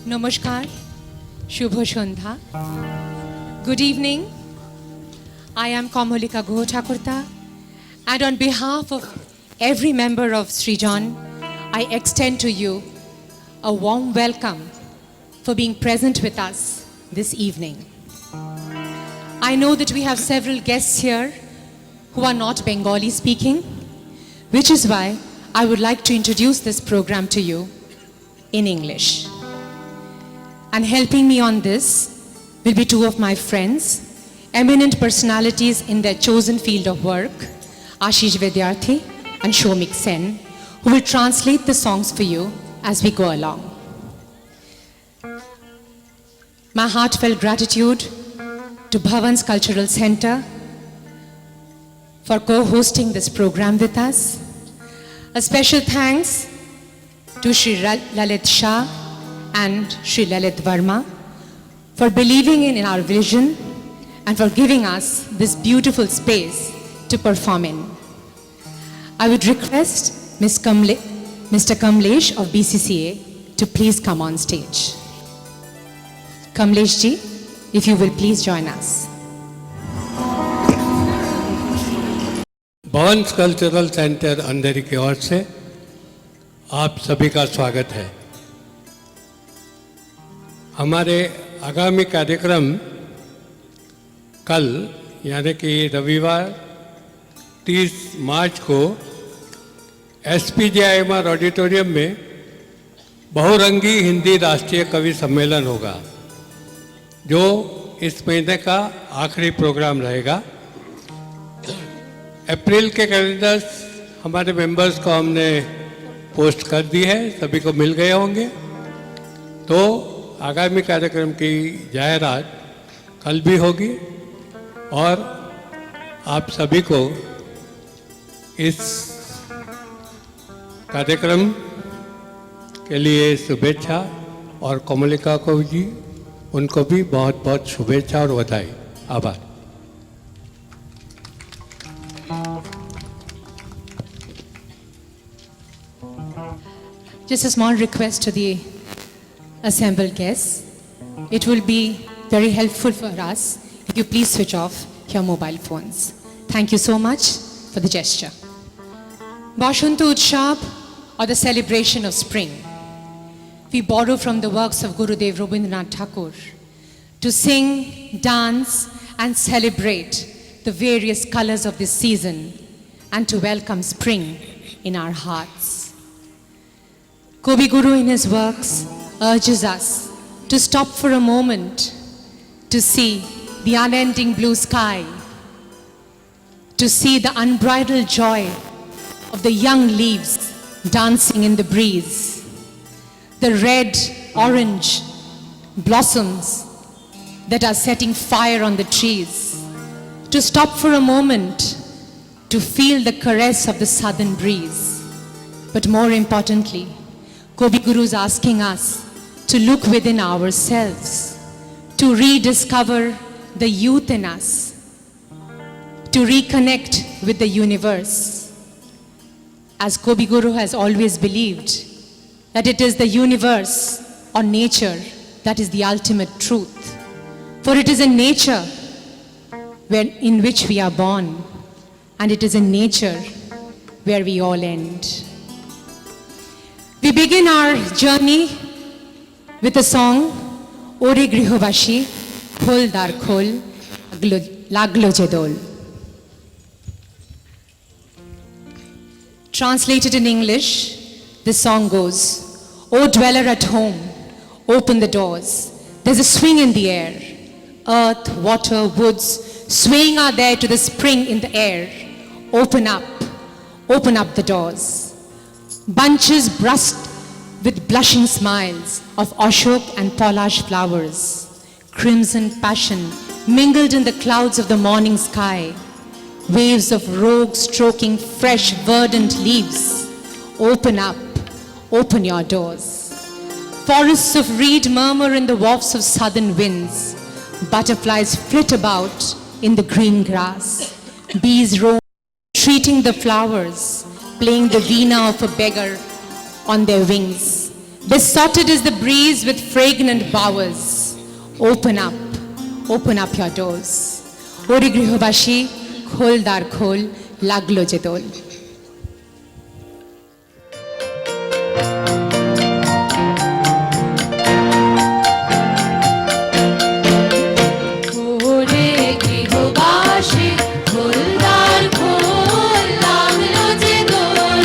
Namaskar, Shubho Shondha. Good evening. I am Kamalika Guha-Thakurta, and on behalf of every member of Srijan, I extend to you a warm welcome for being present with us this evening. I know that we have several guests here who are not Bengali speaking, which is why I would like to introduce this program to you in English. And helping me on this will be two of my friends, eminent personalities in their chosen field of work, Ashish Vidyarthi and Shomik Sen, who will translate the songs for you as we go along. My heartfelt gratitude to Bhavan's Cultural Center for co-hosting this program with us. A special thanks to Shri Lalit Shah and Shri Lalit Verma for believing in our vision and for giving us this beautiful space to perform in. I would request Mr. Kamlesh of BCCA to please come on stage. Kamlesh ji, if you will please join us. Bhavans cultural centre Andheri की ओर से आप सभी का स्वागत है। हमारे आगामी कार्यक्रम कल यानी कि रविवार 30 मार्च को SPJIMR ऑडिटोरियम में बहुरंगी हिंदी राष्ट्रीय कवि सम्मेलन होगा, जो इस महीने का आखिरी प्रोग्राम रहेगा। अप्रैल के कैलेंडर्स हमारे मेंबर्स को हमने पोस्ट कर दी है, सभी को मिल गए होंगे। तो आगामी कार्यक्रम की जाहिरात कल भी होगी और आप सभी को इस कार्यक्रम के लिए शुभेच्छा और कोमलिका को जी उनको भी बहुत बहुत शुभेच्छा और बधाई। आभार। Just a small request to the assembled guests. It will be very helpful for us if you please switch off your mobile phones. Thank you so much for the gesture. Bashunta Utsav, or the celebration of spring. We borrow from the works of Gurudev Rabindranath Tagore to sing, dance and celebrate the various colors of this season and to welcome spring in our hearts. Kavi Guru in his works urges us to stop for a moment to see the unending blue sky, to see the unbridled joy of the young leaves dancing in the breeze, the red, orange blossoms that are setting fire on the trees, to stop for a moment to feel the caress of the southern breeze. But more importantly, Kavi Guru is asking us to look within ourselves, to rediscover the youth in us, to reconnect with the universe. As Kavi Guru has always believed that it is the universe or nature that is the ultimate truth. For it is in nature in which we are born, and it is in nature where we all end. We begin our journey with a song, Ore Grihobashi, Khol Dar Khol, Laglo Jedol. Translated in English, this song goes, O dweller at home, open the doors. There's a swing in the air. Earth, water, woods, swaying are there to the spring in the air. Open up the doors. Bunches burst with blushing smiles of ashok and polash flowers. Crimson passion mingled in the clouds of the morning sky. Waves of rogue stroking fresh verdant leaves. Open up, open your doors. Forests of reed murmur in the wafts of southern winds. Butterflies flit about in the green grass. Bees roam, treating the flowers, playing the veena of a beggar on their wings. Besotted is the breeze with fragrant bowers. Open up your doors. ওরে গৃহবাসী, খোল দ্বার খোল, লাগলো যে দোল। ওরে গৃহবাসী, খোল দ্বার খোল, লাগলো যে দোল।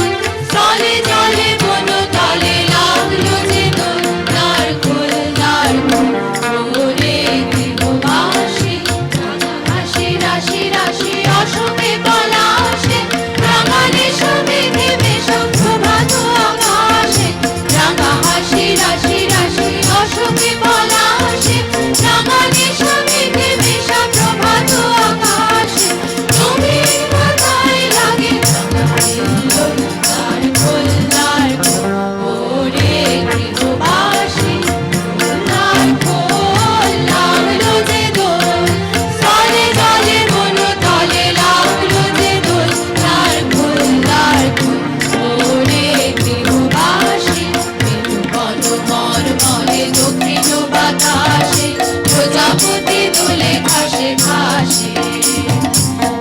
স্থলে জলে বনতলে লাগলো যে দোল, দ্বার খোল, দ্বার খোল। ওরে গৃহবাসী, হাসি রাশি রাশি অশোকে পলাশে, রাঙালি সমেঘে মেশো প্রভাত আকাশে। রাঙা হাসি রাশি রাশি অশোকে পলাশে, রাঙালি সমেঘে মেশো প্রভাত আকাশে। নবীন মাথায় লাগে দোল, দ্বার খোল, দ্বার খোল। ওরে গৃহবাসী, দ্বার খোল, লাগলো যে দোল। স্থলে জলে বনতলে লাগলো যে দোল, দ্বার খোল, দ্বার খোল। ওরে গৃহবাসী, বেনু বন মরমরে দক্ষিণ বাতাসে, প্রজাপতি দোলে ঘাসে ঘাসে।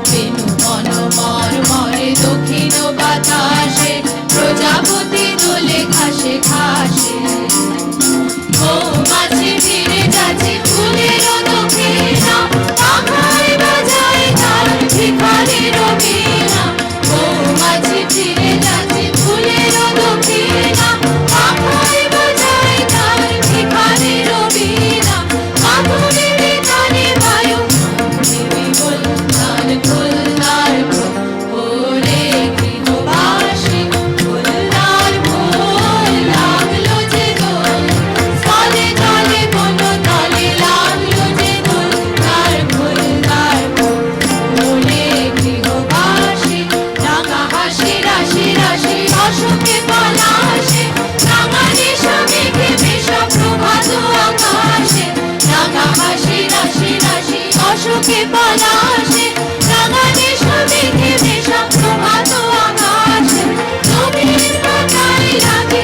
বেনু বন মরমরে দক্ষিণ বাতাসে, প্রজাপতি দোলে ঘাসে ঘাসে। মৌমাছি ফিরে যাচ্ছে ফুলের দক্ষিণা, পাখায় বাজায় তার ভিখারির বীণা। মৌমাছি ফিরে যাচ্ছে ফুলের দক্ষিণা, পাখায় বাজায় তার ভিখারির বীণা। মাধুরীর গানে বায়ু দেবী বল, দ্বার খোল, দ্বার খোল। ওরে গৃহবাসী, খোল দ্বার খোল, লাগলো যে দোল। স্থলে জলে বনতলে লাগলো যে দোল, দ্বার খোল, দ্বার খোল। ওরে গৃহবাসী, রাঙা হাসি রাশি রাশি অশোকে পলাশে, রাঙালি সমেঘে মেশো প্রভাত আকাশে। রাঙা হাসি রাশি রাশি অশোকে পলাশে, রাঙালি সমেঘে মেশো প্রভাত আকাশে। নবীন মাথায় লাগে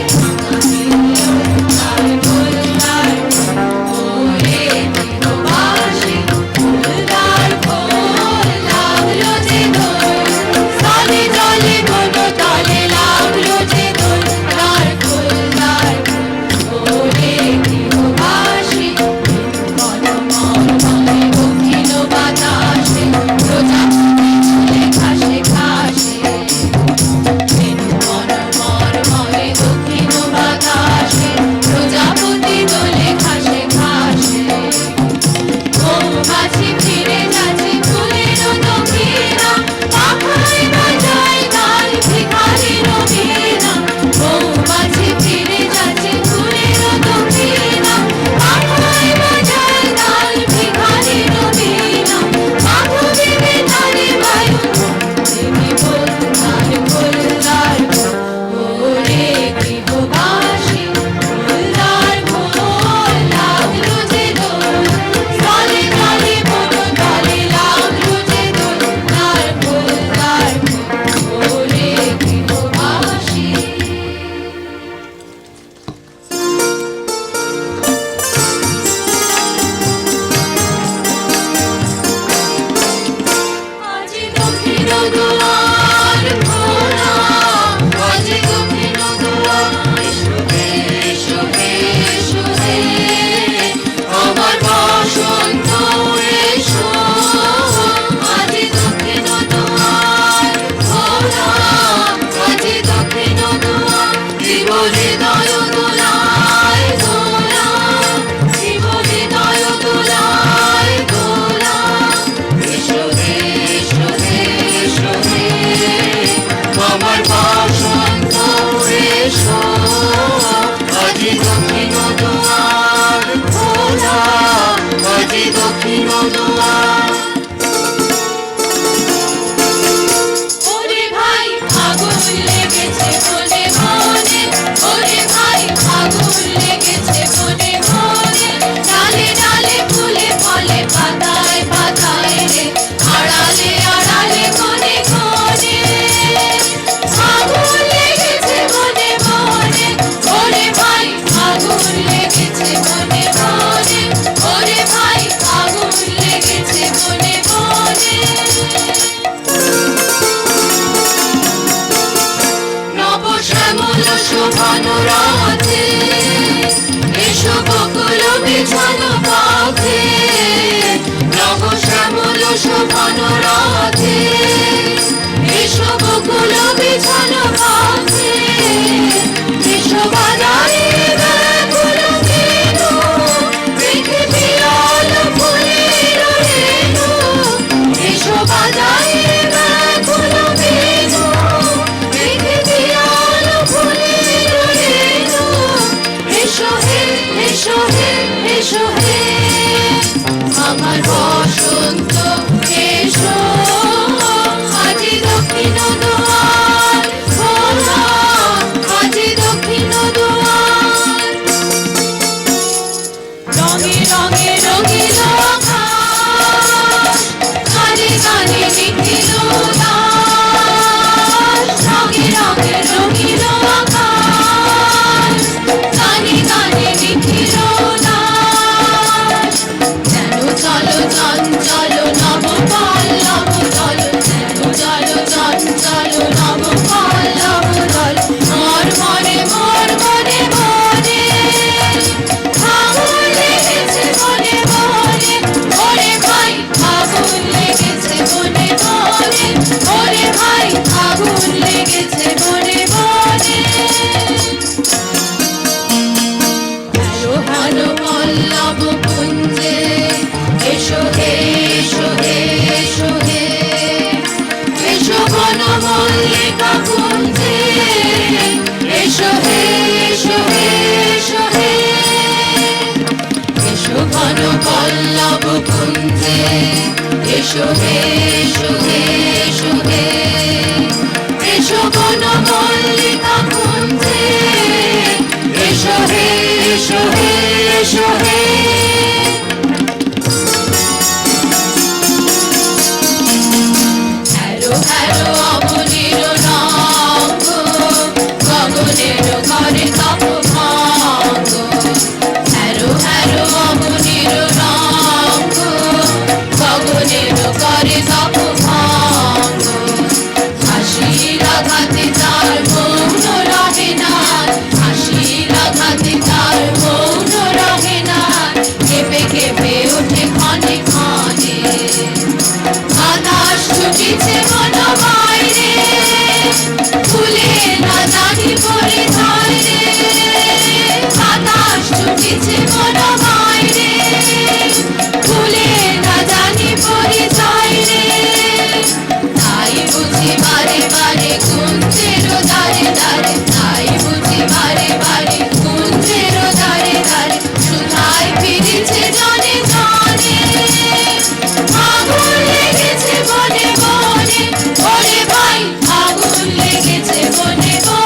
দ্বার খোল, দ্বার খোল। ওরে গৃহবাসী, খোল দ্বার খোল, লাগলো যে দোল। স্থলে জলে বনতলে লাগলো যে দোল, দ্বার খোল, দ্বার খোল। ওরে গৃহবাসী, বন মরমরে দক্ষিণ বাতাসে, প্রজাপতি এসো ভানুরাতে এসো বকুল বিছানো পথে নব শ্যামল শোভনরাতে এসো বকুল বিছানো পথে এসো বাজারে ব্যাকুল বেণু রেখে পিয়াল ফুলের রেণু এসো বাজারে ব্যাকুল বেণু রেখে পিয়াল ফুলের রেণু এসো হে এসো হে এসো হে আমার বসন্ত এসো আজি দক্ষিণ দুয়ার খোলা আজি দক্ষিণ দুয়ার রঙে রঙে রঙিল আকাশ গানে গানে নিখিল উল্লাস রঙে রঙে রঙিল আকাশ গানে গানে নিখিল উল্লাস যেন চলো চঞ্চল নব পল্লব দল যেন চলো চঞ্চল নব পল্লব দল মোর মনে মনে আগুন লেগেছে মনে মনে ওরে ভাই আগুন লেগেছে মনে মনে ওরে ভাই আগুন লেগেছে মনে মনে হ্যালো হ্যালো পল্লব কুঞ্জে এসো হে এসো হে এসো হে এসো বন মল্লিকা কুঞ্জে এসো হে এসো হে এসো হে এসো ঘন পল্লব কুঞ্জে এসো হে এসো হে এসো হে এসো বন মল্লিকা কুঞ্জে এসো হে এসো হে এসো হে হ্যালো হ্যালো অবনীর রঙ্গ গগনের ঘরে তপ ভঙ্গ হ্যালো হ্যালো অবনীর রঙ্গ গগনের ঘরে তপ ভঙ্গ হাসির আঘাতে তার মৌন রহে না হাসির আঘাতে তার মৌন রহে না কেঁপে কেঁপে ওঠে ক্ষণে ক্ষণে বাতাস ছুটিছে মন বাইরে ফুলে না জানি পরিচয় রে বাতাস ছুটিছে মন বাইরে ফুলে না জানি পরিচয় রে তাই বুঝি বারে বারে কুঞ্জের দ্বারে দ্বারে তাই বুঝি বারে বারে কুঞ্জের দ্বারে দ্বারে সুধায় ফিরেছে জনে জনে আগুন লেগেছে মনে মনে ওরে ভাই আগুন লেগেছে মনে মনে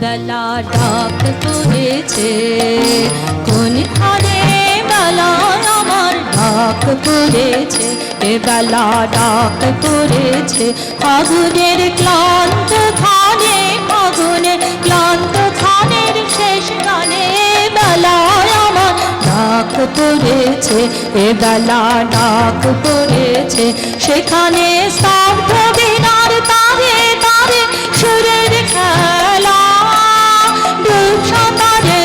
বেলা ডাক পড়েছে কোনখানে বেলায় আমার ডাক পড়েছে এ বেলা ডাক পড়েছে ফাগুনের ক্লান্ত খানে ফাগুনের ক্লান্ত খানের শেষ গানে বেলায় আমার ডাক পড়েছে এ বেলা ডাক পড়েছে সেখানে স্তব্ধ বিনার তারে তারে সুরের খেলা ডুব সাঁতারে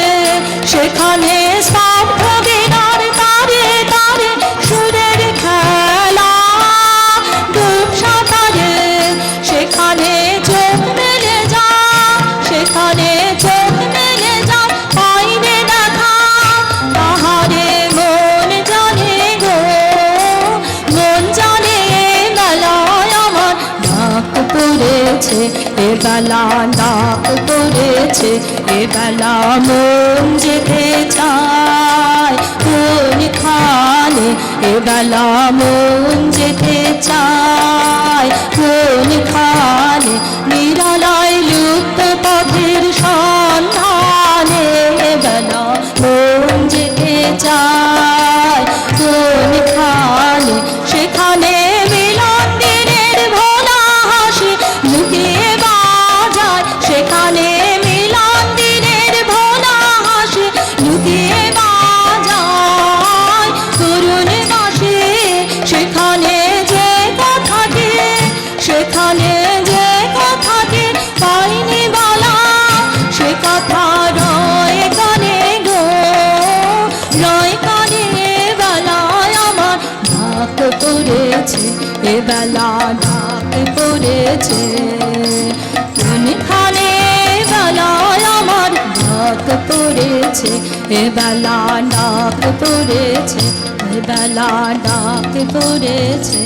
সেখানে স্তব্ধ বিনার তারে তারে সুরের খেলা ডুব সাঁতারে সেখানে চোখ মেলে যা সেখানে চোখ মেলে যা পাইনে দেখা তাহারে মন জানে গো মন জানে বেলায় আমার ডাক পড়েছে এ বেলা ডাক পড়েছে এ বেলা মন যেতে চায় কোনখানে এ বেলা মন যেতে চায় কোনখানে নিরালায় লুপ্ত পথের সন্ধানে এ বেলা মন যেতে চায় কোনখানে সেখানে মিলন দিনের ভোলা হাসি লুকিয়ে বাজায় সেখানে মিলন দিনের ভোলা হাসি লুকিয়ে বাজায় করুণ বাসে সেখানে যে কথাটি সেখানে যে কথাটি পাইনি বলা সে কথা রয় কানে গো রয় কানে বেলায় আমার ডাক পড়েছে এ বেলা ডাক পড়েছে কোনখানে বেলায় আমার ডাক পড়েছে এ বেলা ডাক পড়েছে এ বেলা ডাক পড়েছে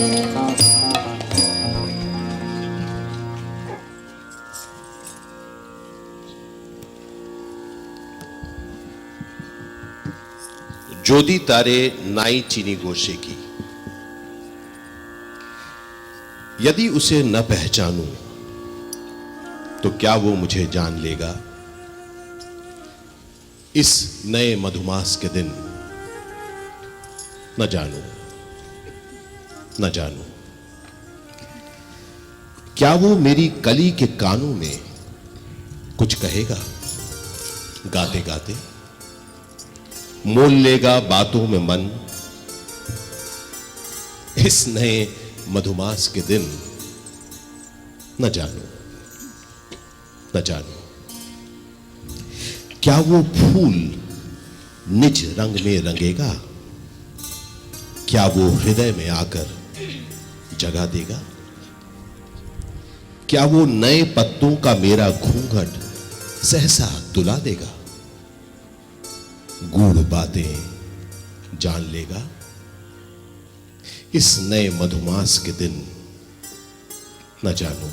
যদি तारे नाई चीनी गोशे की यदि उसे न पहचानूं तो क्या वो मुझे जान लेगा इस नए मधुमास के दिन न जानूं न जानूं क्या वो मेरी कली के कानों में कुछ कहेगा गाते गाते मोल लेगा बातों में मन इस नए मधुमास के दिन न जानूं न जानूं क्या वो फूल निज रंग में रंगेगा क्या वो हृदय में आकर जगा देगा क्या वो नए पत्तों का मेरा घूंघट सहसा दुला देगा गूढ़ बातें जान लेगा इस नए मधुमास के दिन न जानूं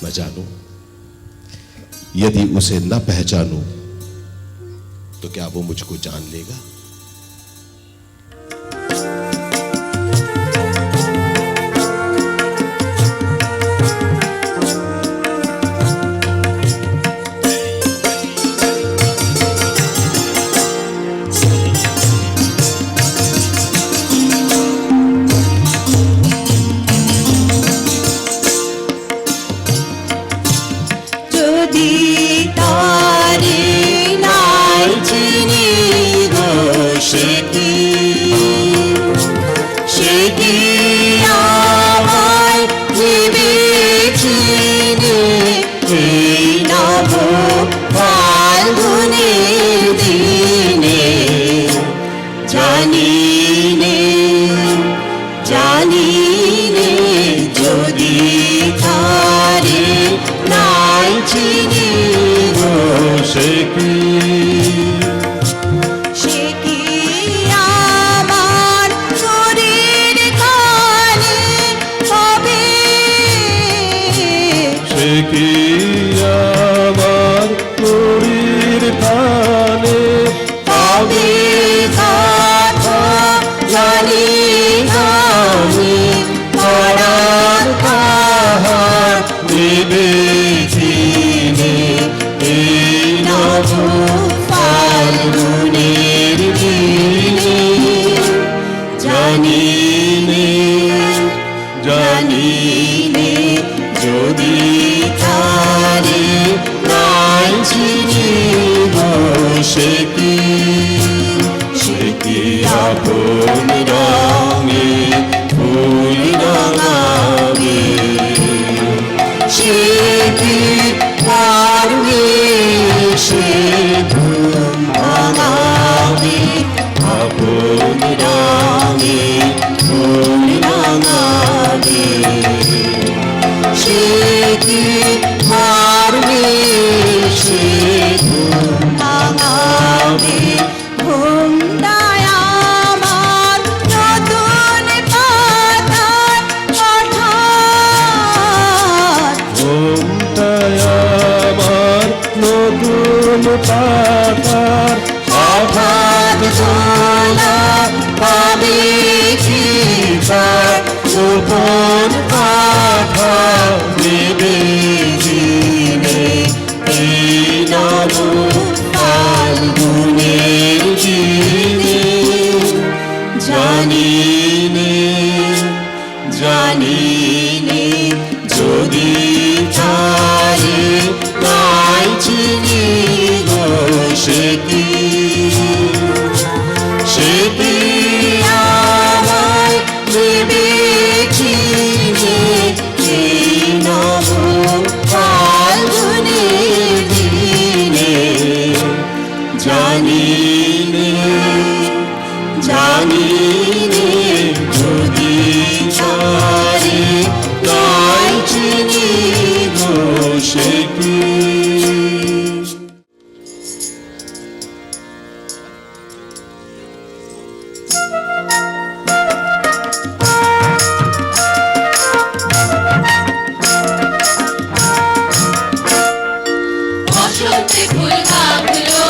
न जानूं यदि उसे न पहचानूं तो क्या वो मुझको जान लेगा ভেবেছিলে জানি নে যদি তারে নাই চিনিব সে কি আপন রঙে ফুল রাঙাবে সে কি পারবে সে ঘুম ভাঙাবে আপন রঙে ফুল রাঙাবে সে কি পারবে সে ঘুম ভাঙাবে ঘুম দায় আমার নতুন পাতার হঠাৎ ঘুমটায় আমার নতুন পাতার হঠাৎ ঝোলা পাবে কি তার গোপন কথা নেবে দিনে এই নব ফাল্গুনের দিনে জানি নে যদি তারে নাই চিনি গো সে কি আমায় নেবে চিনে এই নব ফাল্গুনের দিনে জানি নে যদি তারে নাই চিনি গো সে কি বসন্তে ফুল গাঁথলো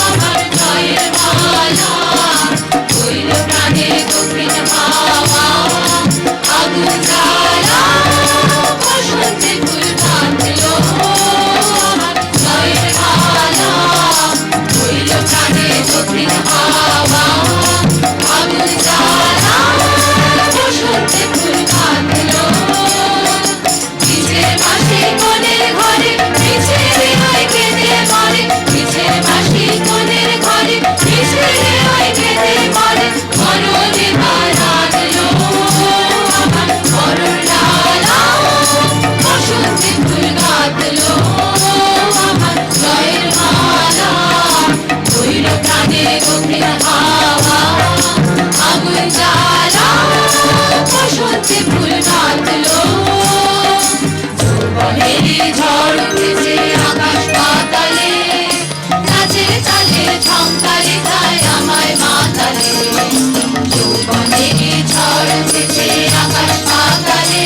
আমার জয়ের মালা হইল প্রাণে দক্ষিণ হাওয়া আগুন জ্বালা বসন্তে ফুল গাঁথলো আমার জয়ের মালা হইল প্রাণে দক্ষিণ হাওয়া আগুন জ্বালা বসন্তে ফুল গাঁথলো পিছের মাসি কোণের ঘরে পিছেরে হয় কেঁদে মরে পিছের মাসি কোণের ঘরে পিছেরে হয় কেঁদে মরে মরণে বাড়ালো আমার মরণ লালা বসন্তে ফুল গাঁথলো আমার জয়ের মালা হইল প্রাণে দক্ষিণ হাওয়া আগুন জ্বালা বসন্তে ফুল গাঁথলো যৌবনেরই ঝড় উঠেছে আকাশ পাতালে নাচের তালে ঝংকারে তাই আমায় মাতালে যৌবনেরই ঝড় উঠেছে আকাশ পাতালে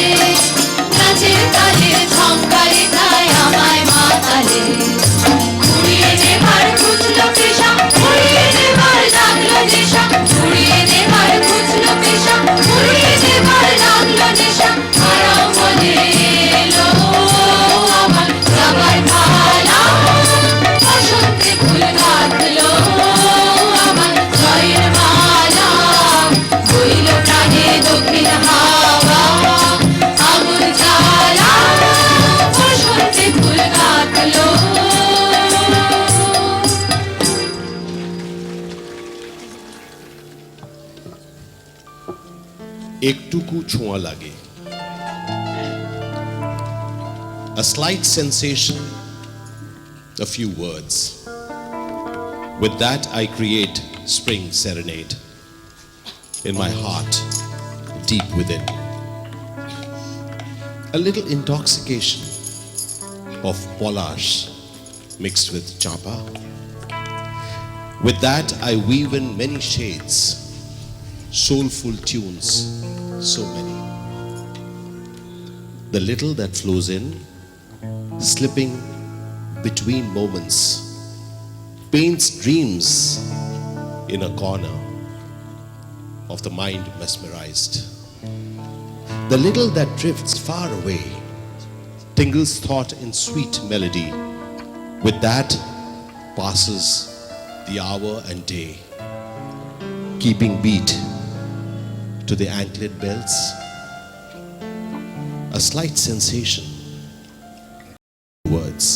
নাচের তালে ঝংকারে তাই আমায় মাতালে উড়িয়ে নেবার খুঁজলো পেশা উড়িয়ে নেবার লাগলো নেশা উড়িয়ে নেবার খুঁজলো পেশা উড়িয়ে নেবার লাগলো নেশা হারাও বলে এলো আমার যাবার পালা বসন্তে ফুল গাঁথলো আমার জয়ের মালা হইল প্রাণে দক্ষিণ হাওয়া আগুন জ্বালা বসন্তে ফুল গাঁথলো একটুকু ছোঁয়া লাগে, a slight sensation, a few words. With that I create spring serenade in my heart, deep within. A little intoxication of Polash mixed with champa. With that I weave in many shades, soulful tunes, so many. The little that flows in, slipping between moments, paints dreams in a corner of the mind mesmerized. The little that drifts far away, tingles thought in sweet melody. With that passes the hour and day, keeping beat to the anklet bells a slight sensation. Words.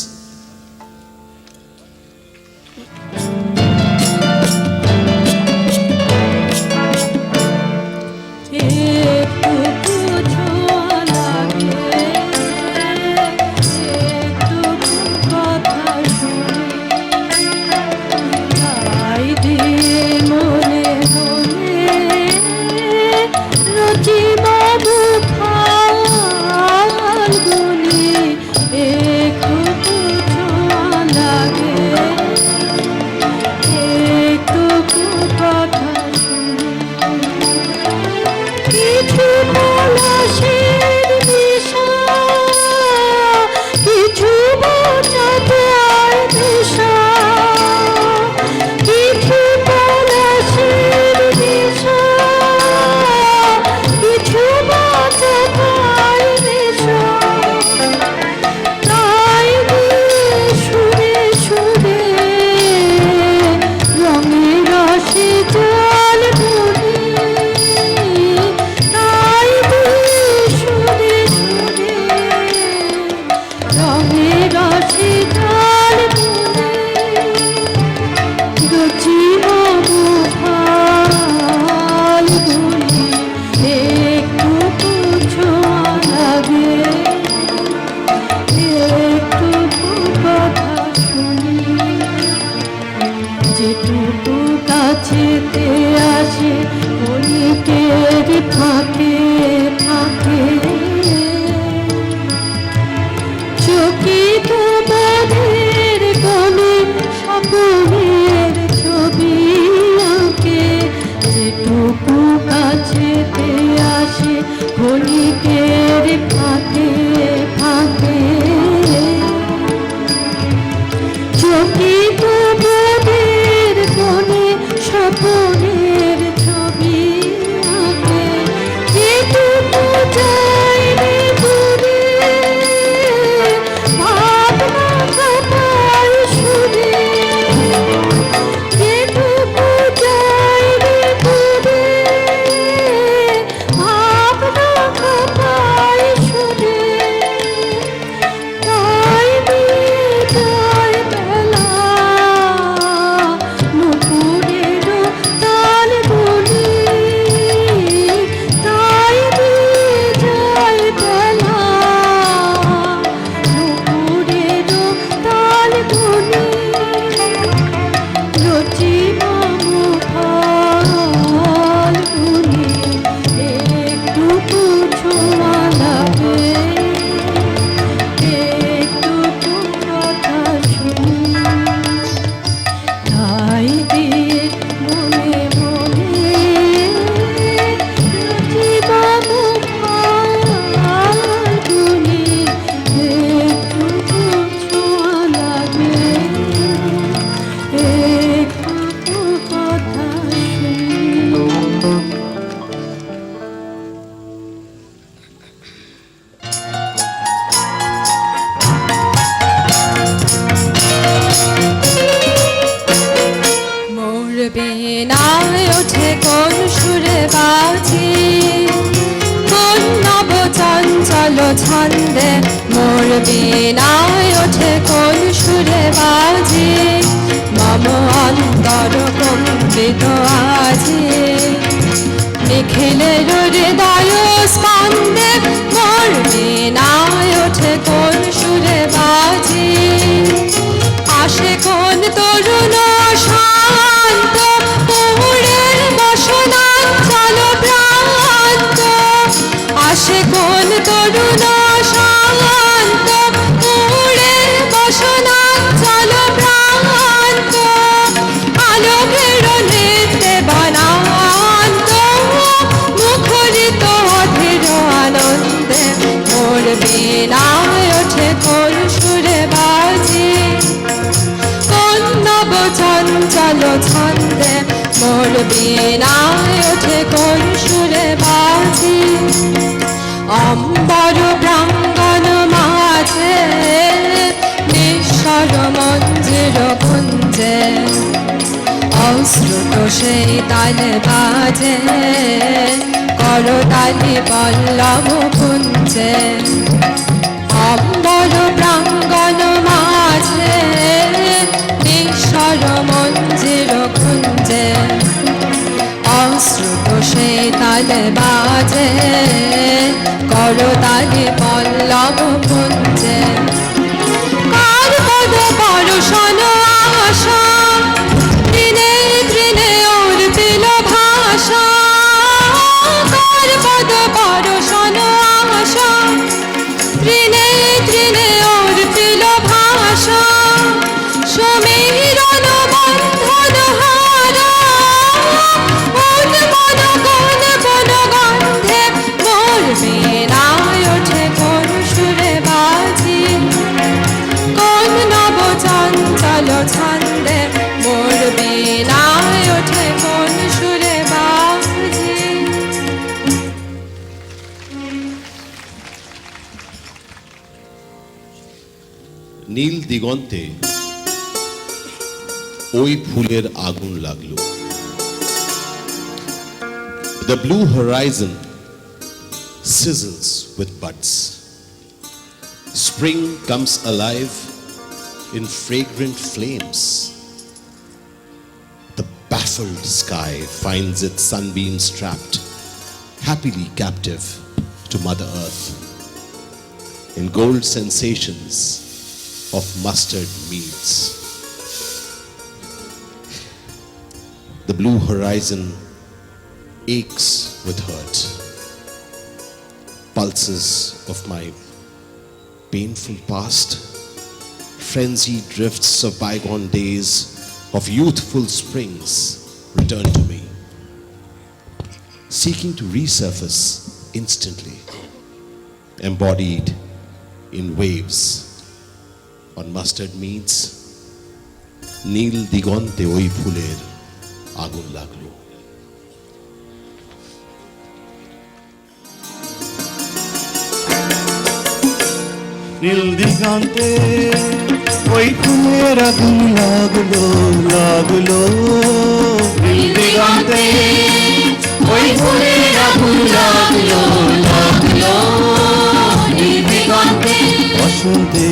বীণায় ওঠে কোন সুরে বাজি, কোন নব চঞ্চল ছন্দে মোর বীণায় ওঠে কোন সুরে বাজি, মম অন্তর কম্পিত আজি নিখিলের হৃদয় স্পন্দে মোর বীণায় ওঠে কোন সুরে বাজি, আসে কোন তরুণ শান্ত পুরের বসনাঞ্চল প্রান্ত, আসে কোন তরুণ শান্ত পুরের বসনাঞ্চল প্রান্ত, আলোকের নৃত্যে বনান্ত মুখরিত অধীর আনন্দে মোর বীণায় ওঠে কোন সুরে বাজি, কোন নব চঞ্চল ছন্দে মোর বীণায় ওঠে কোন সুরে বাজি, অম্বর প্রাঙ্গণ মাঝে নিঃস্বর মঞ্জির কুঞ্জে অশ্রুত সেই তালে বাজে করতালি পল্লব কুঞ্জ কুঞ্জে অম্বর প্রাঙ্গণ মাঝে ঈশ্বর মঞ্জির কুঞ্জে অশ্রুত সে তালে বাজে করতালি পল্লব কুঞ্জে কার পদ পরশন আশা দিনে দিনে ওর দিল ভাষা কার পদ পরশন আশা দিনে দিনে ওর দিল ভাষা সমীরণ বন্ধন হারা মন মন গণ বন গন্ধে মোর বেনায় ওঠে কোন সুরে বাজি কোন নব চঞ্চল ছন্দে মোর বেনায় ওঠে কোন সুরে বাজি নীল দিগন্তে ওই ফুলের আগুন লাগলো। The blue horizon sizzles with buds. Spring comes alive in fragrant flames. The baffled sky finds its sunbeams trapped, happily captive to Mother Earth, in gold sensations of mustard meads. The blue horizon aches with hurt. Pulses of my painful past, frenzied drifts of bygone days, of youthful springs return to me, seeking to resurface instantly, embodied in waves on mustard meads. নীল দিগন্তে ওই ফুলের আগুন লাগলো। নীল দিগন্তে ওই ফুলের আগুন লাগলো লাগলো নীল দিগন্তে ওই ফুলের আগুন লাগলো লাগলো নীল দিগন্তে বসন্তে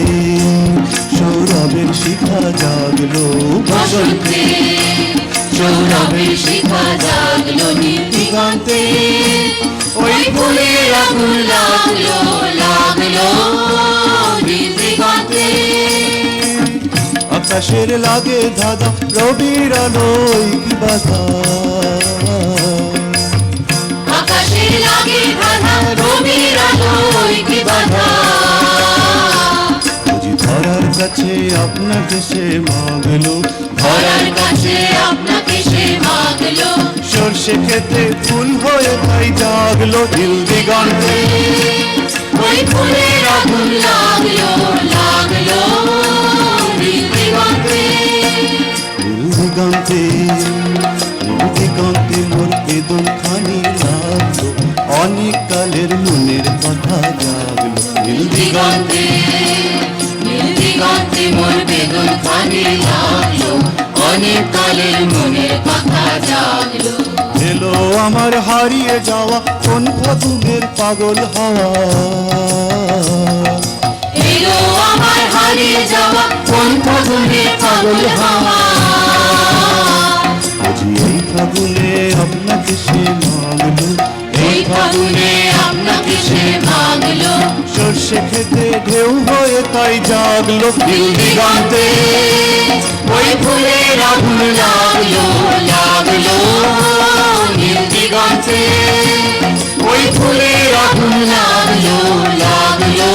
সৌরভের শিখা জাগলো বসন্তে সৌরভের শিখা জাগলো নীল দিগন্তে ওই ফুলের আগুন লাগলো লাগলো নীল দিগন্তে আকাশের লাগে ধাঁধা রবির আলোয় কি বাধা আকাশের লাগে ধাঁধা রবির আলোয় কি বাধা বুঝি ধরার কাছে আপনাকে সে মাগলো ধরার কাছে আপনাকে সে মাগলো সর্ষে খেতে ফুল হয়ে তাই জাগলো নীল দিগন্তে ওই ফুলের আগুন লাগলো লাগলো নীল দিগন্তে নীল দিগন্তে নীল দিগন্তে মোর বেদন খানি লাগলো অনেক কালের মনের কথা জাগলো নীল দিগন্তে নীল দিগন্তে মোর বেদন খানি লাগলো অনেক কালের মনের কথা জাগলো এলো আমার হারিয়ে যাওয়া কোন ফাগুনের পাগল হাওয়া এলো আমার হারিয়ে যাওয়া কোন ফাগুনের পাগল হাওয়া আজি এই ফাগুনে আপনাকে সে মাগলো এই ফাগুনে আপনাকে সে মাগলো সর্ষে খেতে ঢেউ হয়ে তাই জাগলো নীল দিগন্তে ওই ফুলের আগুন লাগলো লাগলো নীল দিগন্তে ওই ফুলের আগুন লাগলো লাগলো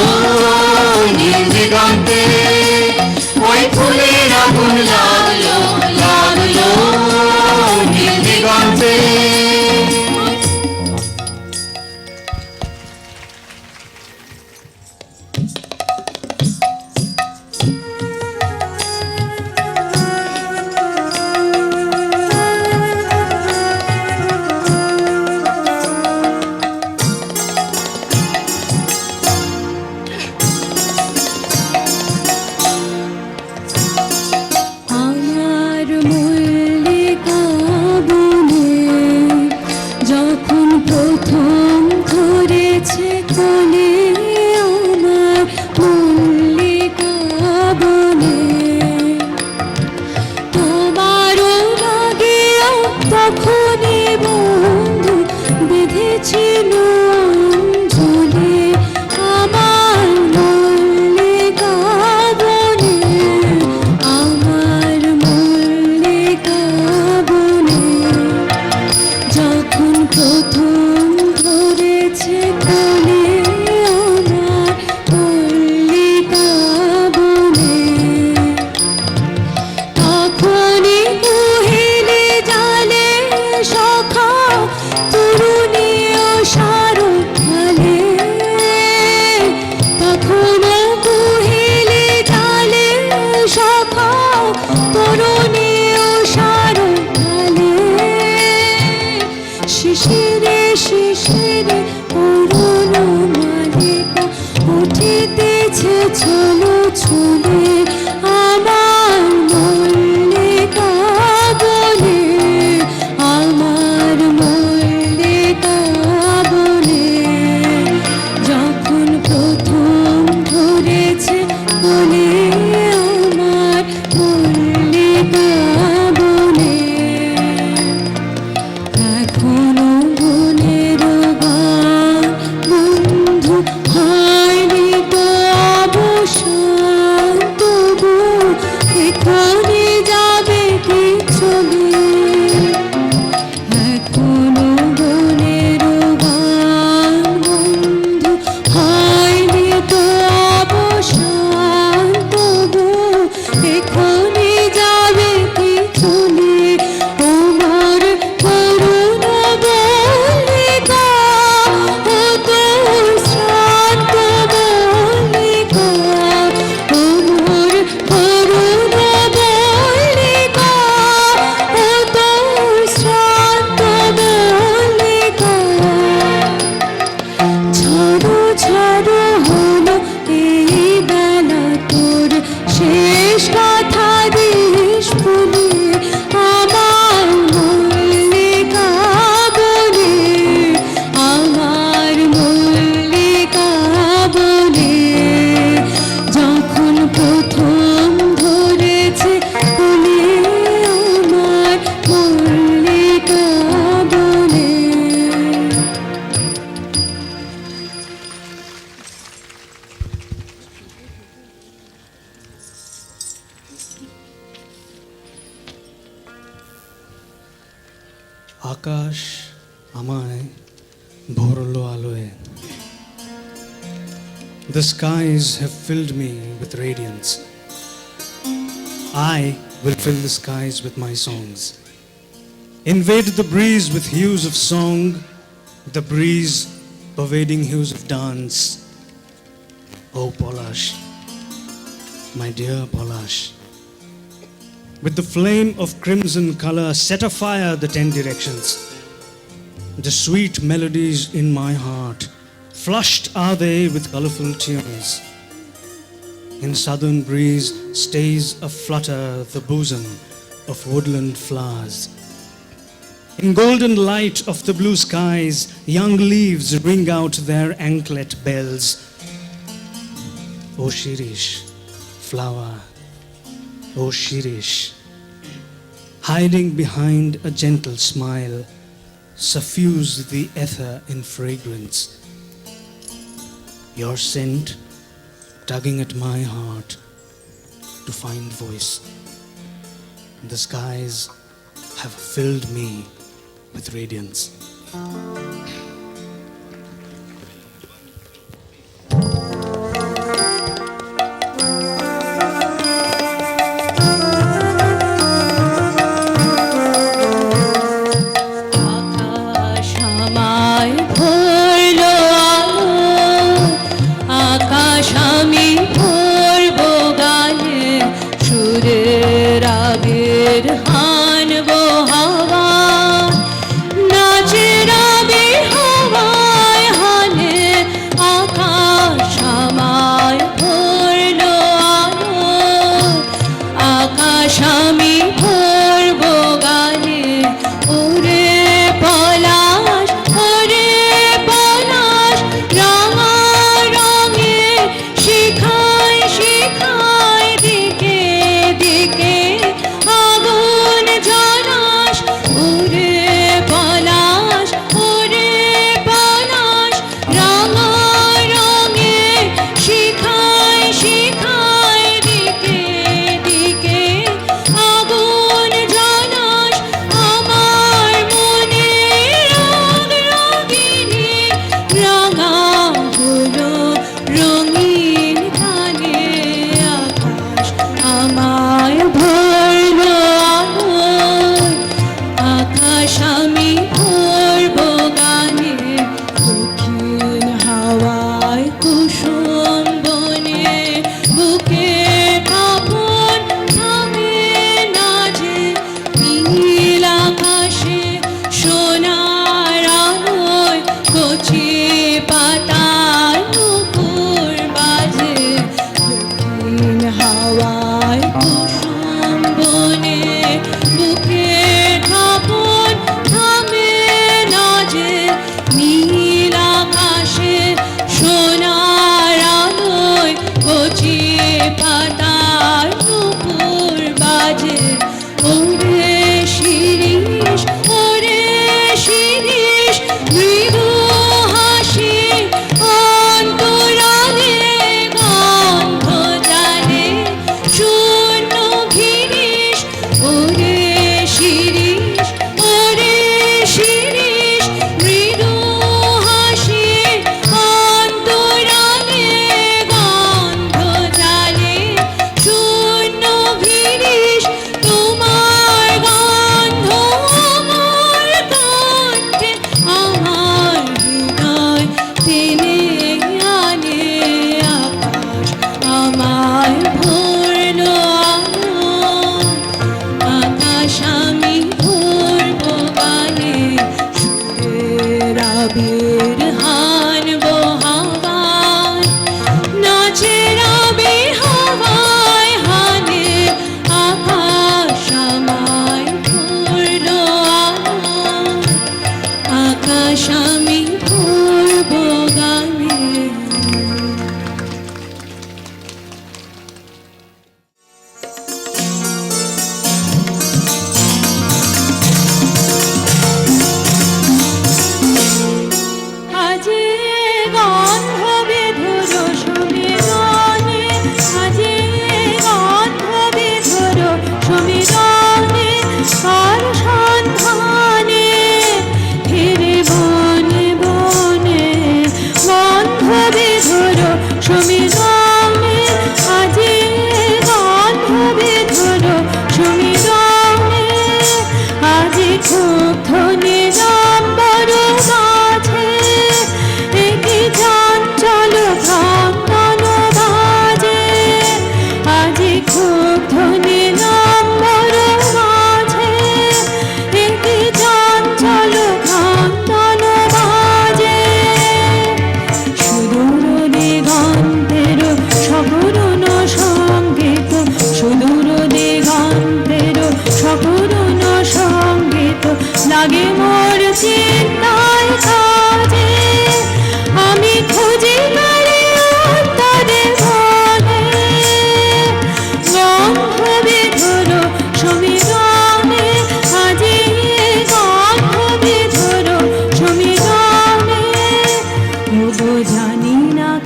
নীল দিগন্তে ওই ফুলের আগুন লাগলো লাগলো নীল দিগন্তে আমার মল্লিকা বনে যখন প্রথম ধরেছে কোলে আকাশ আমায় ভরলো আলোয় The skies have filled me with radiance I will fill the skies with my songs Invade the breeze with hues of song The breeze pervading hues of dance Oh Polash my dear Polash With the flame of crimson color, set afire the 10 directions. The sweet melodies in my heart, flushed are they with colorful tunes. In southern breeze stays aflutter the bosom of woodland flowers. In golden light of the blue skies, young leaves ring out their anklet bells. O Shirish, flower, O Shirish, hiding behind a gentle smile, suffuse the ether in fragrance. Your scent tugging at my heart to find voice. The skies have filled me with radiance. আকাশ আমায় ভরলো আলো আকাশ আমি ভরবো গানে সুরের আগের হানবো হাওয়া নাচের আবির হাওয়ায় হানে আকাশ আমায় ভরলো আলো আকাশ আমি ভরবো গানে ওরে পলাশ রাঙা রঙে শিখায় শিখায় দিকে দিকে আগুন জ্বালাস ওরে পলাশ রাঙা রঙে শিখায় শিখায় দিকে দিকে আগুন জ্বালাস আমার মনে রাগ রাগিনী রাঙা হলো রঙিন গানে আকাশ আমায় ভরলো আলোয় আকাশ আমি ভরবো গানে দক্ষিণ হাওয়ায় কুসুম বনে বুকে কাপড় থামে না যে নীল আকাশে সোনার আলোয় কচি পাতায় নুপুর বাজে দক্ষিণ হাওয়ায় কুসুম বনে বুকে কাপড় থামে না যে নীল আকাশে সোনার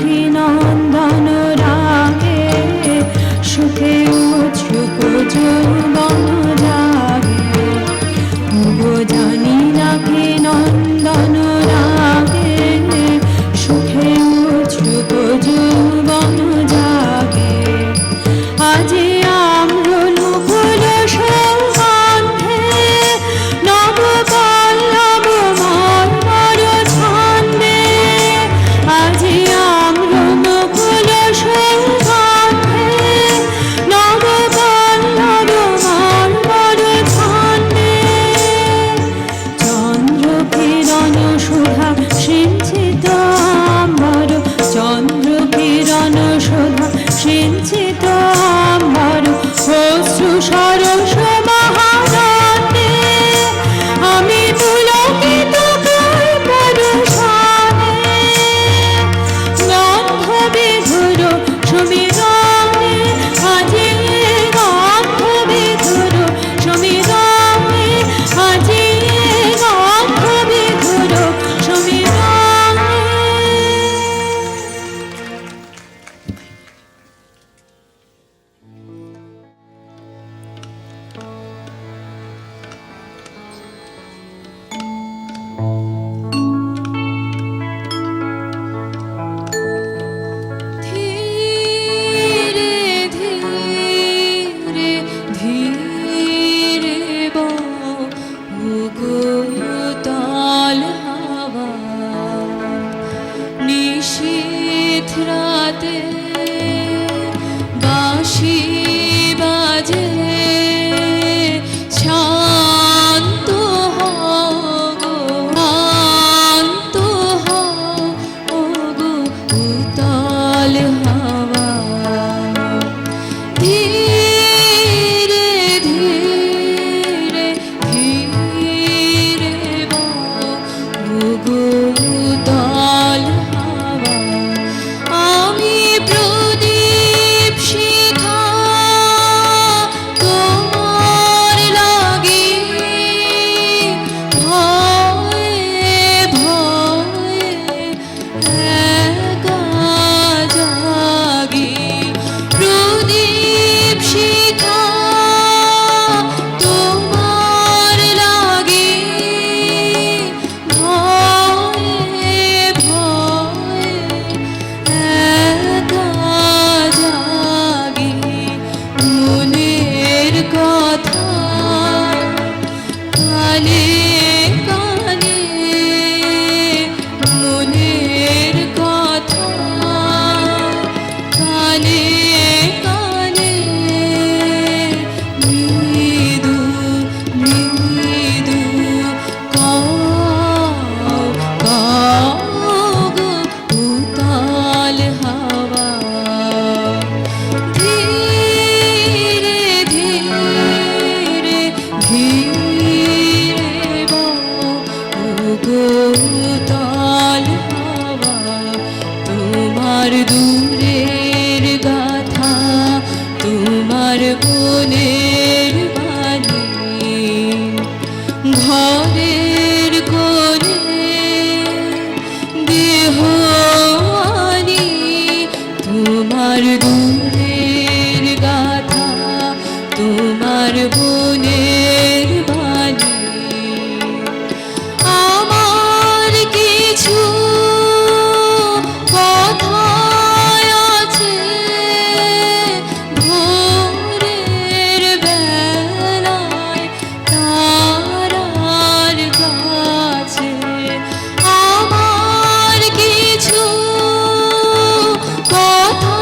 লাখে নন্দন রাগে সুখে উৎসুক যৌবন জাগে গো জানি লাখে নন্দন রাগে সুখে উৎসুক যৌবন জাগে আজি আম্রল ফুল সৌগন্ধে নব পল্লব মর্মর ছন্দে আজি আম্রল ফুল সৌগন্ধে নব পল্লব মর্মর ছন্দে চন্দ্র কিরণ সুধা সিঞ্চিত আম্বর চন্দ্র কিরণ সুধা সিঞ্চিত আম্বর অশ্রু সরস মহানন্দে আমি পুলকিত পরশানে গন্ধ বিধুর সমীরণে আজি গন্ধ বিধুর সমীরণে আজি গন্ধ বিধুর সমীরণে ধীরে ধীরে ধীরে বহুতল হাওয়া নিশীথ রাতে বাঁশি বাজে শান্ত হও গো শান্ত হও গো উতল হাওয়া ধীরে ধীরে ধীরে উতল হাওয়া আমি প্রদীপ শিখা তোমার লাগি ভয়ে ভয়ে একা জাগি প্রদীপ শিখা তোমার লাগি ভয়ে ভয়ে একা জাগি মনের কথা কানে কানে মনের কথা কানে কানে মৃদু মৃদু কাও কাও গো উতাল হাওয়া ধীরে ধীরে ধীরে উতল হাওয়া তোমার দূরের গাথা তোমার মনের বাণী ঘরের কোণে দেহ আনি তোমার দূরের গাথা তোমার মনের বাণী আমার কিছু কথা আছে ভোরের বেলায় তারার কাছে আমার কিছু কথা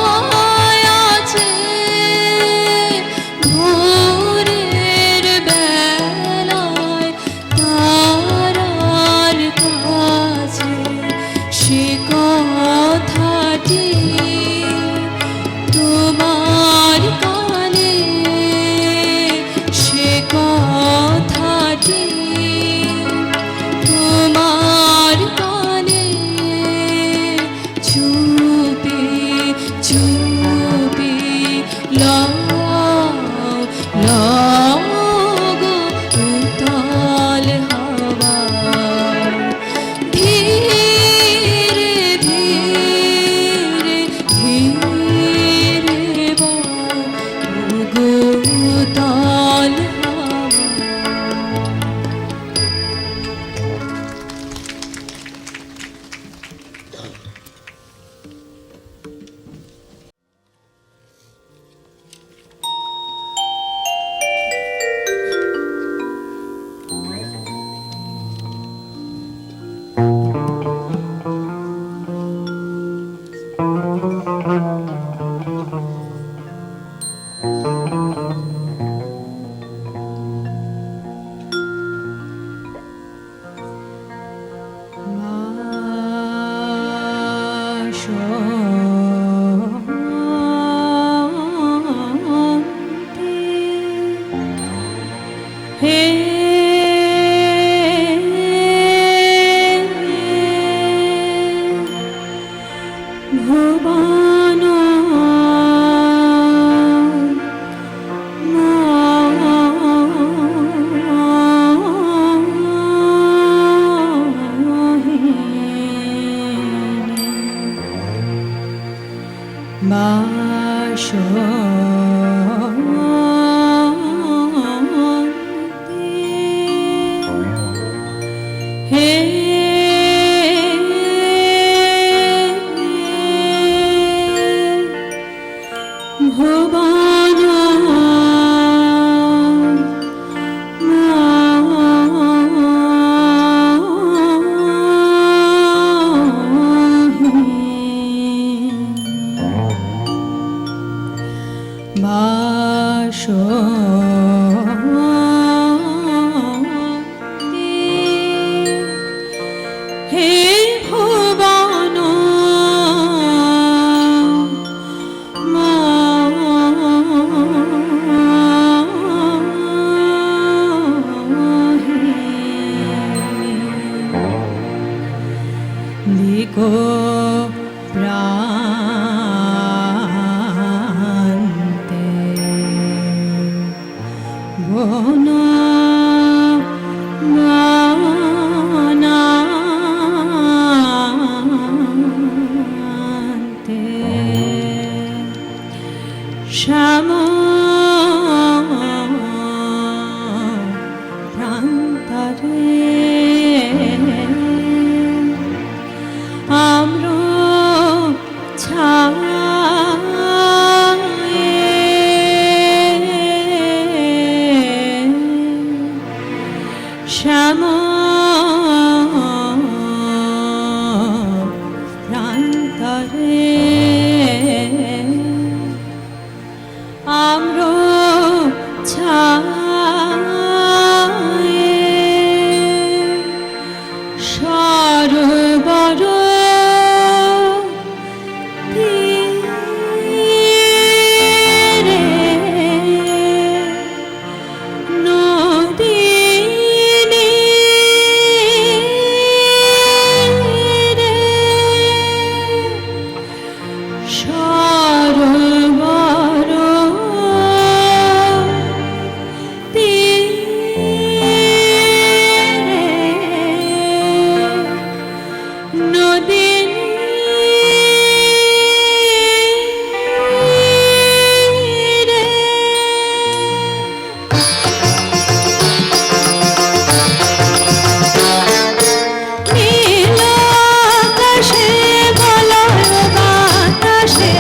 শ্যামা প্রান্তরে আম্র ছায়ে শ্যামা প্রান্তরে আম্র ছায়ে সরোবর তীরে নদী নীরে সরোবর তীরে নদী নীরে নীল আকাশে বলয় বাতাসে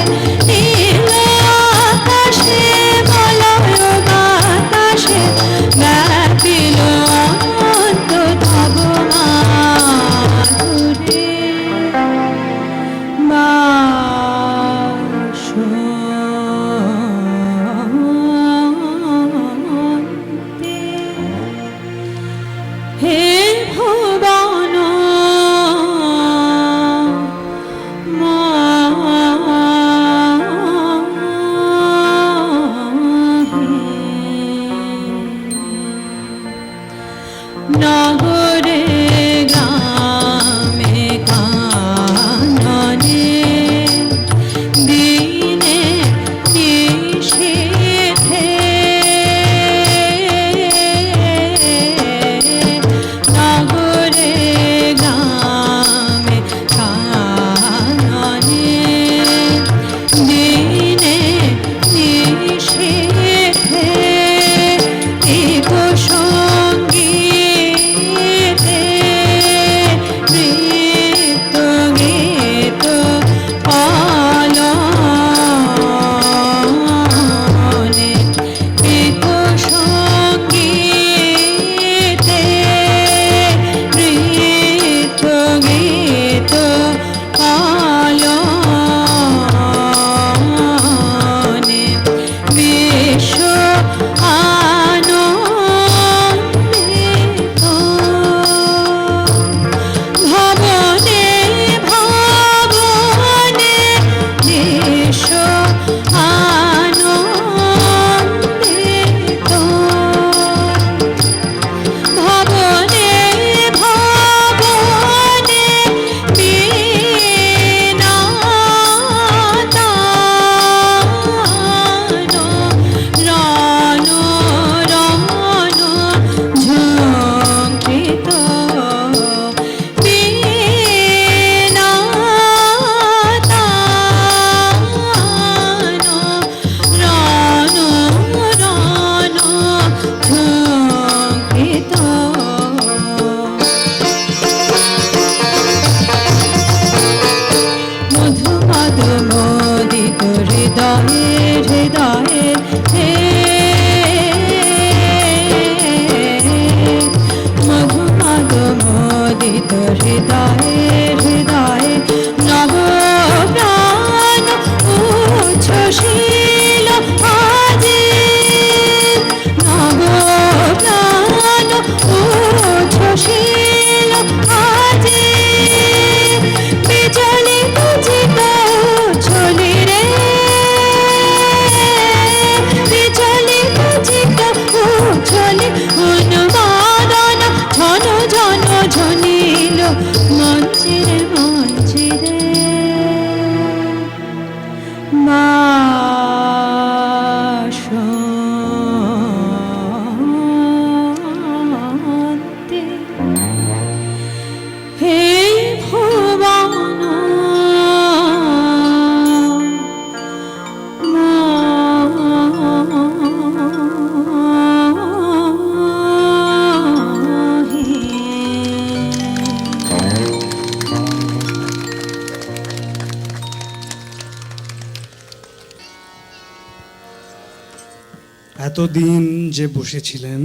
এতদিন যে বসেছিলেন,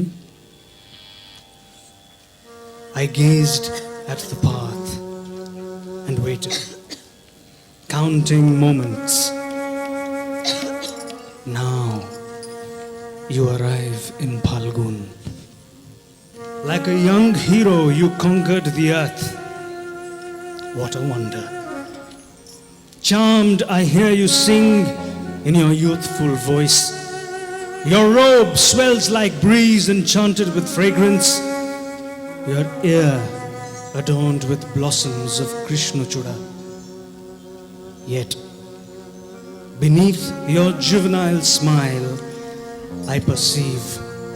I gazed at the path and waited, counting moments. Now you arrive in Phalgun. Like a young hero, you conquered the earth. What a wonder. Charmed, I hear you sing in your youthful voice. Your robe swells like breeze enchanted with fragrance. Your ear adorned with blossoms of Krishnachuda. Yet, beneath your juvenile smile, I perceive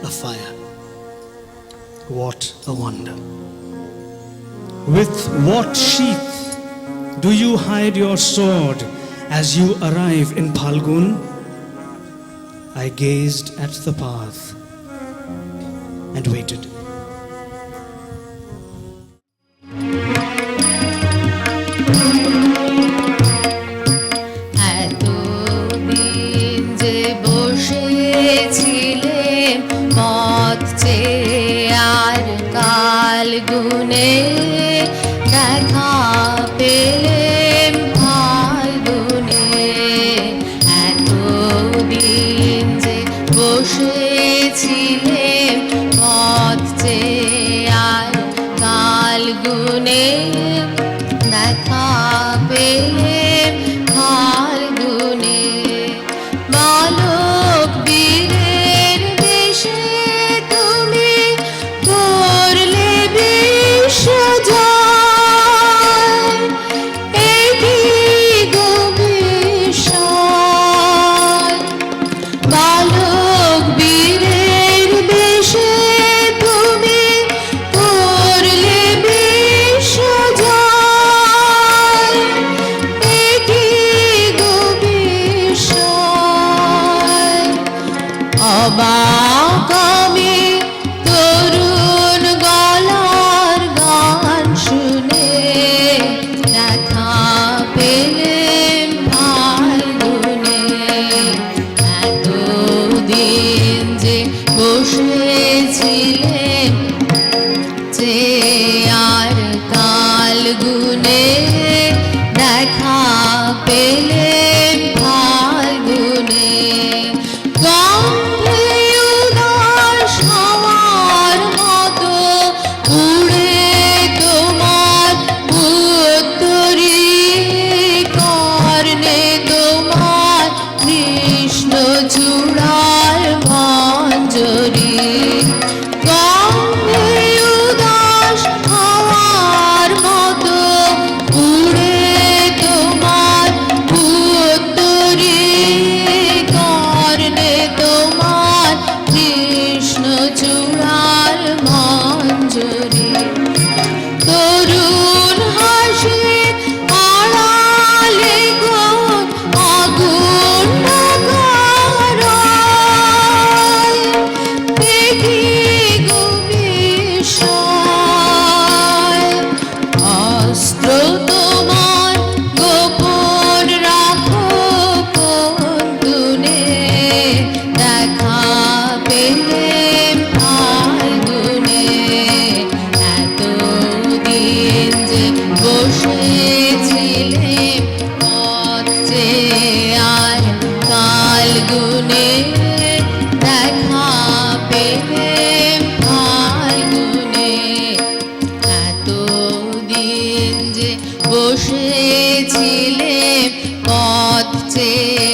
a fire. What a wonder. With what sheath do you hide your sword as you arrive in Phalgun? I gazed at the path and waited. এতদিন যে বসেছিলেন পথ চেয়ে আর কাল গুনে দেখা পেলেন ফাল্গুনে। এতদিন যে বসেছিলেন পথ চেয়ে আর কাল গুনে দেখা পেলেন ফাল্গুনে। বালক বীরের বেশে তুমি করলে বিশ্বজয়। এই কি গো বিস্ময়! বালক বীরের বেশে তুমি করলে বিশ্বজয়। এই কি গো বিস্ময়! অবাক আমি তরুণ গলার গান শুনে দেখা পেলেন ফাল্গুনে। এতদিন যে বসেছিলেন যে আর কাল গুনে দেখা পেলেন ফাল্গুনে। গন্ধে উদাস হাওয়ার মতো উড়ে তোমার উত্তরী কর্ণে তোমার কৃষ্ণ চূড়ার মঞ্জরি। গন্ধে উদাস হাওয়ার মতো উড়ে তোমার উত্তরী কর্ণে তোমার কৃষ্ণ চূড়ার মঞ্জরি। তরুণ হাসি আড়ালে গো আগুন নাগারায়। দেখি গো বিস্ময়! অস্ত্র তোমার গোপন রাখো কোন গুণে দেখা পেলেন ফাল্গুনে। এতদিন যে বসেছিলেন পথ চেয়ে আর কাল গুনে দেখা পেলেন ফাল্গুনে। এতদিন যে বসেছিলেন পথ চেয়ে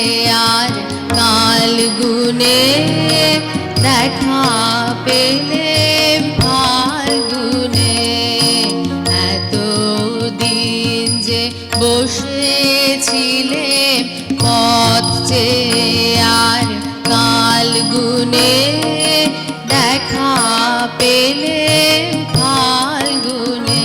আর কাল গুনে দেখা পেলেন ফাল্গুনে। এতদিন যে বসেছিলেন পথ চেয়ে আর কাল গুনে দেখা পেলেন ফাল্গুনে।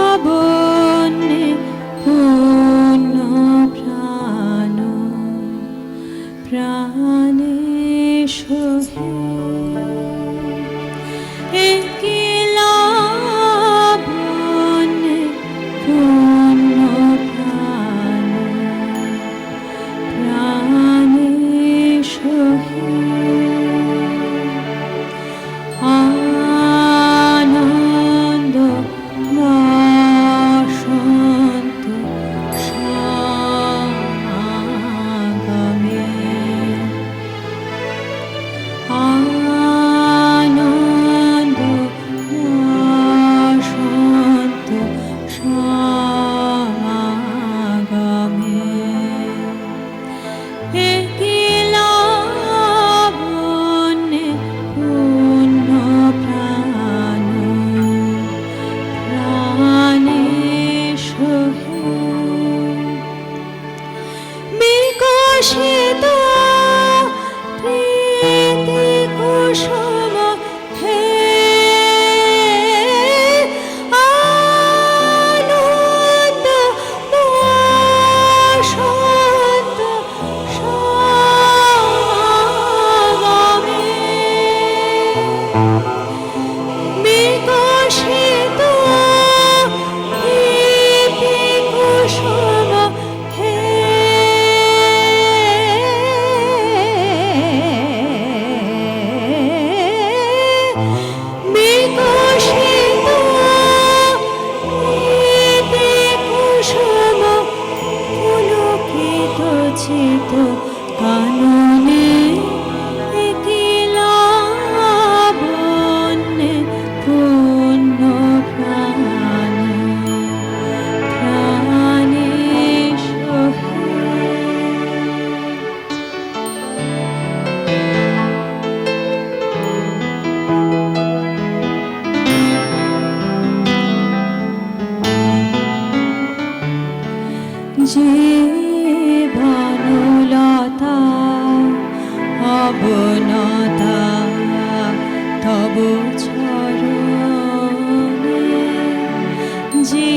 লাবণ্যে পূর্ণ প্রাণ প্রাণে সহে একে লাবণ্যে পূর্ণ প্রাণ প্রাণে সহে আনন্দ বসন্ত সমাগমে আনন্দ বসন্ত সমাগমে একে লাবণ্যে পূর্ণ প্রাণ প্রাণে সহে বিকশিত প্রীতি কুসুম হে আনন্দ বসন্ত সমাগমে বিকশিত প্রীতি কুসুম হে বিকশিত প্রীতি কুসুম পুলকিত চিত কাননে একে লাবণ্যে পূর্ণ প্রাণ প্রাণে সহে যে বনলতা অবনতা তব চরণে যে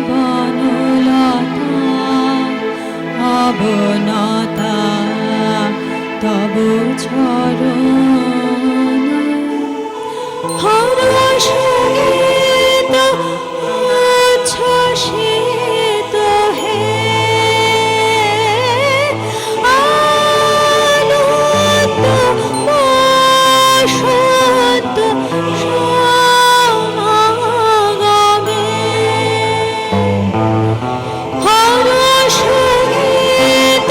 বনলতা অবনতা তব চরণে হরষগীত উচ্ছ্বসিত হে আনন্দ বসন্ত সমাগমে হরষগীত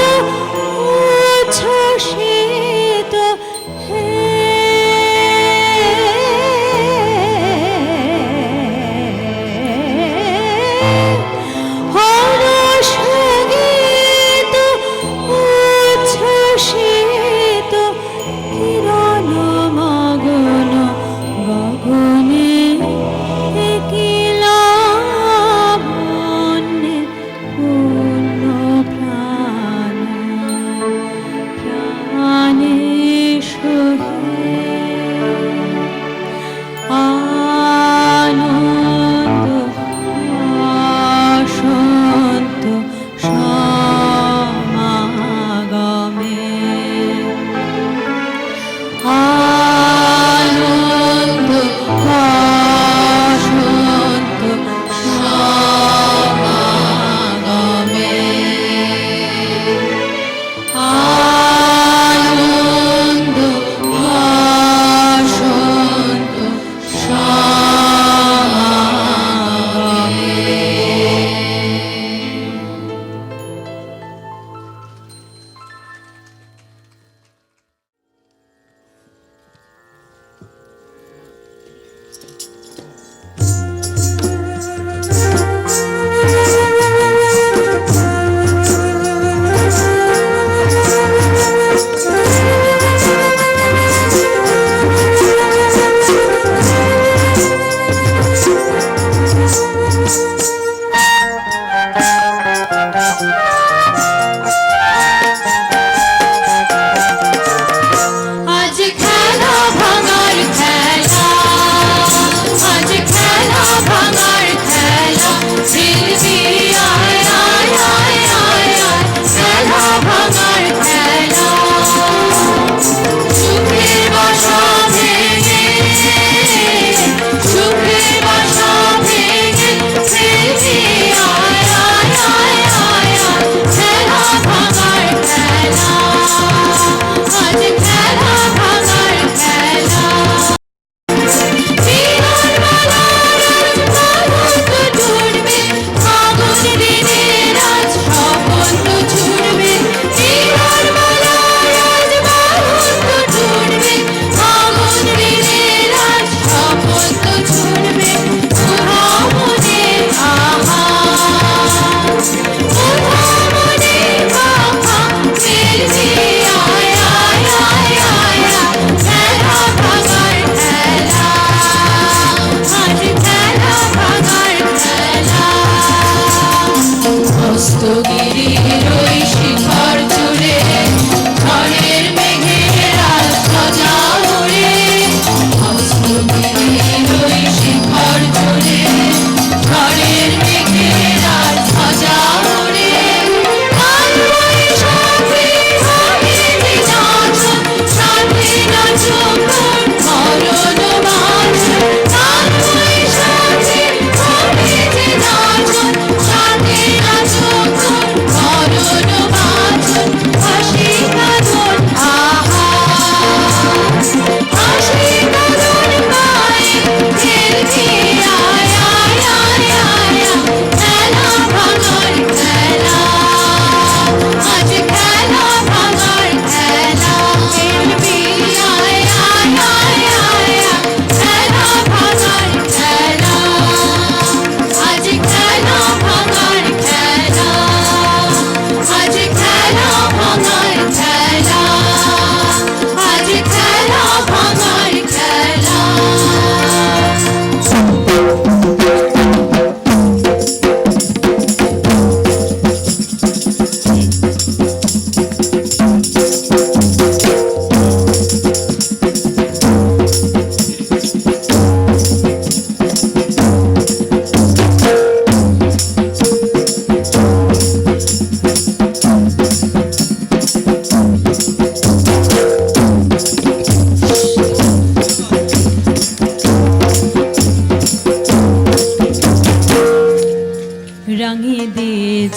উচ্ছ্বসিত হে হরষগীত উচ্ছ্বসিত কিরণ মগন গগনে একে লাবণ্যে পূর্ণ প্রাণ প্রাণে সহে আনন্দ বসন্ত সমাগমে আনন্দ বসন্ত সমাগমে আনন্দ বসন্ত সমাগমে আজ খেলা ভাঙার খেলা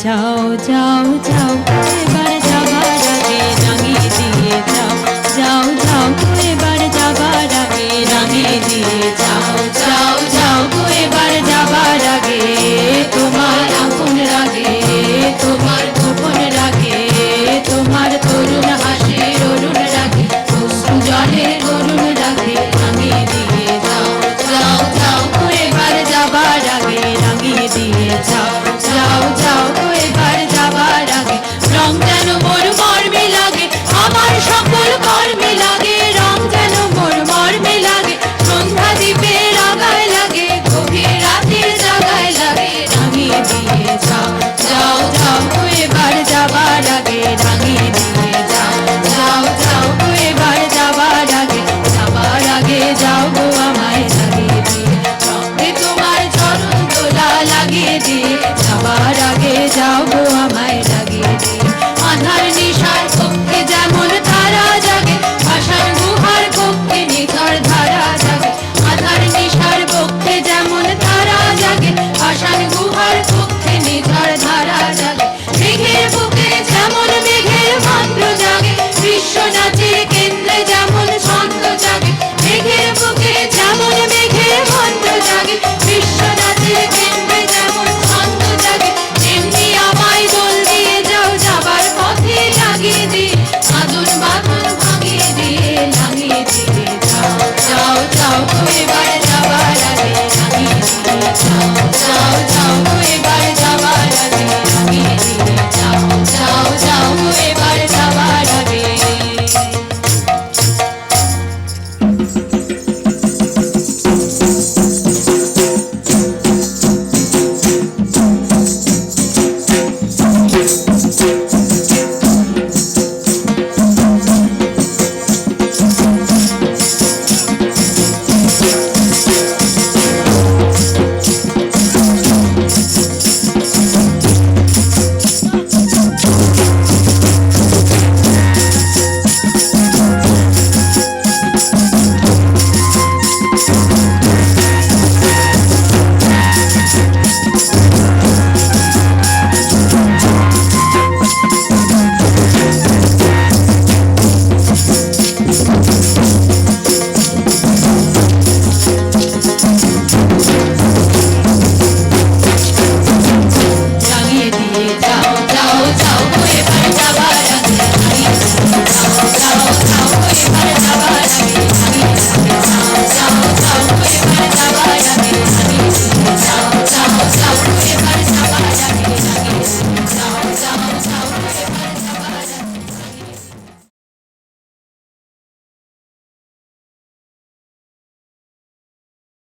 যাও যাও